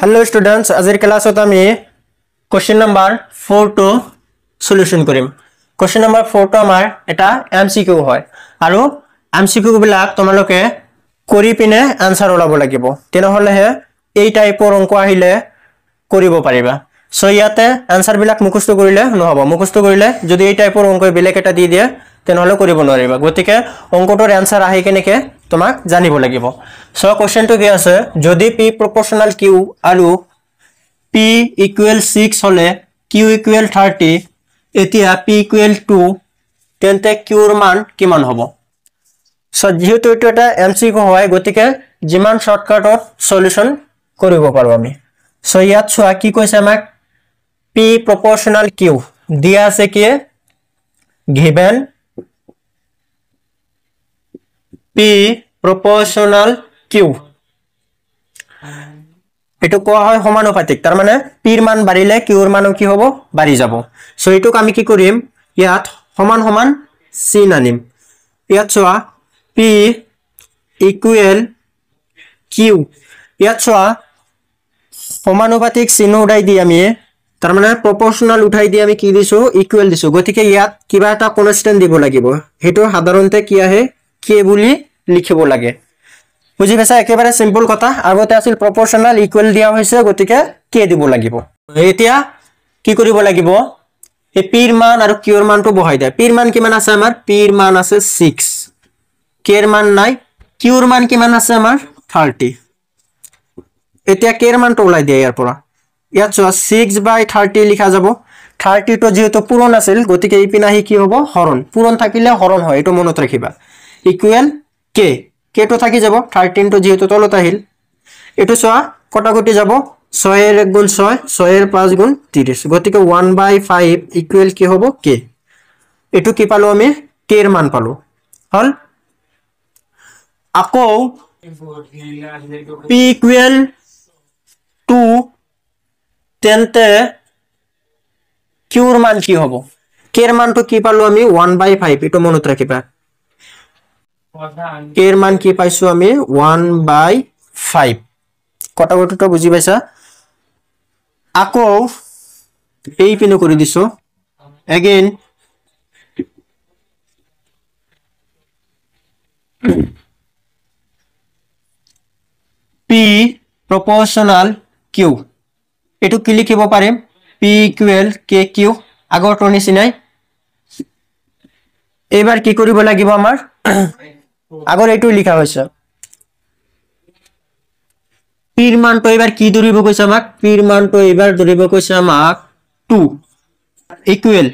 Hello students आज क्लासत question number 4 टू सल्यूशन करिम। क्वेश्चन नम्बर 4 तो आमार एटा एमसीकिউ হয় আৰু एमसीकिউ বিলাক তোমালোকে কৰি পিনে आन्सर ওলাব লাগিব তেনহলে হে এই টাইপৰ অংক আহিলে কৰিব পাৰিবা। সো ইয়াতে आन्सर বিলাক মুখস্থ কৰিলে নহব, মুখস্থ কৰিলে যদি এই টাইপৰ অংক বেলেগ এটা দি দিয়ে তেনহলে কৰিব নোৱাৰিবা। গতিকে অংকটোৰ आन्सर আহে কেনেকে তোমাক জানিব লাগিব। সো কোশ্চেনটো কি আছে, যদি p proportional q আৰু p equal 6 হলে q equal 30 এতিয়া p equal 2 তেন্তে q ৰ মান কিমান হ'ব। সো যেহেতু এটা এটা এমসিকিউ হয় গতিকে যিমান শর্টকাটত সলিউশন কৰিব পাৰো আমি। সো ইয়াত চোৱা কি কৈছে আমাক p proportional q দিয়া আছে কি given p proportional q এটো কোৱা হয় সমানুপাতিক, তাৰ মানে p ৰ মান বাঢ়িলে q ৰ মানো কি হ'ব বাঢ়ি যাব। সো এটোক আমি কি কৰিম ইয়াত সমান সমান চিন আনিম। ইয়াত চোৱা p equal q ইয়াত চোৱা সমানুপাতিক চিহ্ন উঠাই দি আমি তাৰ মানে proportional উঠাই দি আমি কি দিছো ইকুৱেল দিছো। গতিকে ইয়াত কিবা এটা কনস্ট্যান্ট দিব লাগিব, হেতু সাধাৰণতে কি আহে k বুলি লিখিব লাগে। বুজি পাইছা, একেবাৰে সিম্পল কথা। আগতে আছিল proportional ইকুৱেল দিয়া হৈছে গতিকে k দিব লাগিব। এতিয়া কি কৰিব লাগিব এই p ৰ মান আৰু q ৰ মানটো বহাই দিয়া। p ৰ মান কিমান আছে আমাৰ p ৰ মান আছে 6, k ৰ মান নাই, q ৰ মান কিমান আছে আমাৰ 30। এতিয়া k ৰ মানটো ওলাই দিয়া ইয়াৰ পৰা। ইয়াত চোৱা 6/30 লিখা যাব। 30 তো যেহেতু পূৰণ আছিল গতিকে এই পিনে আহি কি হ'ব হৰণ, পূৰণ থাকিলে হৰণ হয়, এটো মনত ৰাখিবা। ইকুৱেল k, k তো থাকি যাব 13 তো যেহেতু তলত আহিল। এটো চোৱা কটাকটি যাব 6 এৰ 1 গুণ 6, 6 এৰ 5 গুণ 30, গতিকে 1/5 ইকুৱেল কি হ'ব k। এটো কি পালো আমি k এৰ মান পালো হল। আকৌ p ইকুৱেল 2 তেন্তে q ৰ মান কি হ'ব, k এৰ মানটো কি পালো আমি 1/5, এটো মনত ৰাখিবা। k এর মান কি পাইছো আমি 1/5। কটাকটিটো বুজি পাইছা। আকৌ এই পিনে কৰি দিছো এগেইন p proportional q এটো কি লিখিব পাৰিম p equal kq আগৰটো নিচিনাই। এবাৰ কি কৰিব লাগিব আমাৰ আগৰ এইটো লিখা হৈছে p ৰ মানটো এবাৰ কি ধৰিব কৈছে আমাক, p ৰ মানটো এবাৰ ধৰিব কৈছে আমাক 2 ইকুৱেল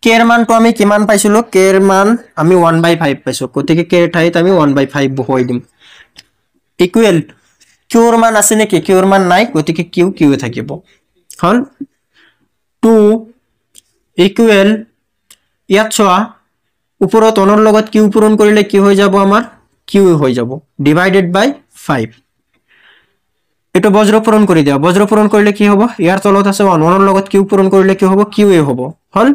k ৰ মানটো আমি কিমান পাইছিলো, k ৰ মান আমি 1/5 পাইছো, গতিকে k ৰ ঠাইত আমি 1/5 বহাই দিম। ইকুৱেল q ৰ মান আছে নেকি, q ৰ মান নাই গতিকে q এ থাকিব হল 2 ইকুৱেল ইয়াত চোৱা ওপৰত অনৰ লগত q পূৰণ কৰিলে কি হৈ যাব আমাৰ q হৈ যাব ডিভাইডেড বাই 5। এটো বজ্ৰ পূৰণ কৰি দিয়া, বজ্ৰ পূৰণ কৰিলে কি হ'ব ইয়াৰ তলত আছে 1, 1 ৰ লগত q পূৰণ কৰিলে কি হ'ব q এ হ'ব হল।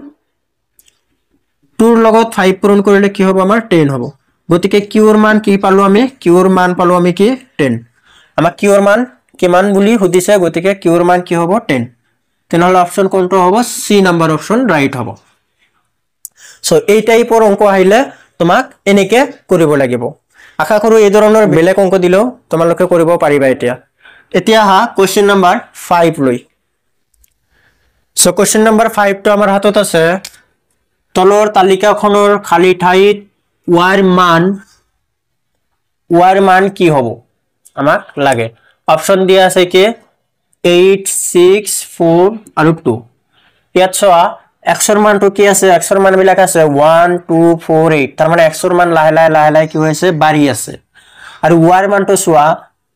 2 ৰ লগত 5 পূৰণ কৰিলে কি হ'ব আমাৰ 10 হ'ব। গতিকে q ৰ মান কি পালো আমি, q ৰ মান পালো আমি কি 10। আমাক q ৰ মান কিমান বুলি সুধিছে গতিকে q ৰ মান কি হ'ব 10। তেনহলে অপচন কোনটো হ'ব, সি নাম্বার অপচন রাইট হ'ব। সো এই টাইপৰ অংক আহিলে তোমাক এনেকে কৰিব লাগিব। আশা কৰো এই ধৰণৰ বেলেগ অংক দিলেও তোমালোকে কৰিব পাৰিবা। এতিয়া হা কোশ্চেন নাম্বাৰ 5 লৈ। সো কোশ্চেন নাম্বাৰ 5 তো আমাৰ হাতত আছে। তলৰ তালিকাখনৰ খালি ঠাইত y ৰ মান কি হ'ব আমাক লাগে। অপচন দিয়া আছে কি 8, 6, 4 আৰু 2। ইয়াত চোৱা x ৰ মানটো কি আছে, x ৰ মান বিলাক আছে 1, 2, 4, 8, তাৰ মানে x ৰ মান লাহে লাহে কি হৈছে বাঢ়ি আছে। আৰু y ৰ মানটো চোৱা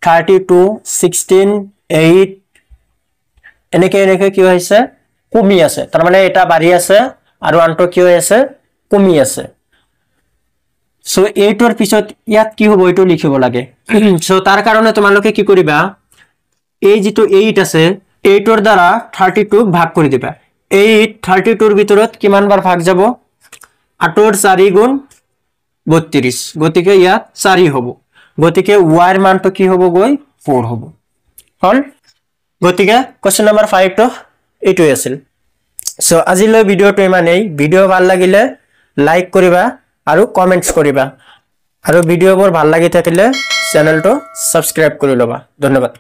32, 16, 8 এনেকে কি হৈছে কমি আছে, তাৰ মানে এটা বাঢ়ি আছে আৰু আনটো কি হৈ আছে কমি আছে। সো এইটোৰ পিছত ইয়াত কি হ'ব এইটো লিখিব লাগে। সো তাৰ কাৰণে তোমালোকে কি কৰিবা এই যেটো 8 আছে 8 ৰ দ্বাৰা 32 ভাগ কৰি দিবা। 8 32 ৰ ভিতৰত কিমান বাৰ ভাগ যাব 8 ৰ 4 গুণ 32, গতিকে ইয়াত 4 হ'ব। গতিকে y ৰ মানটো কি হ'ব গৈ 4 হ'ব হল। গতিকে কোৱেশ্চন নম্বৰ 5 টো এইটোই আছিল সো আজিলৈ ভিডিওটো ইমানেই ভিডিও ভাল লাগিলে লাইক কৰিবা আৰু কমেন্টস কৰিবা আৰু ভিডিওবোৰ ভাল লাগি থাকিলে চেনেলটো সাবস্ক্ৰাইব কৰি লবা ধন্যবাদ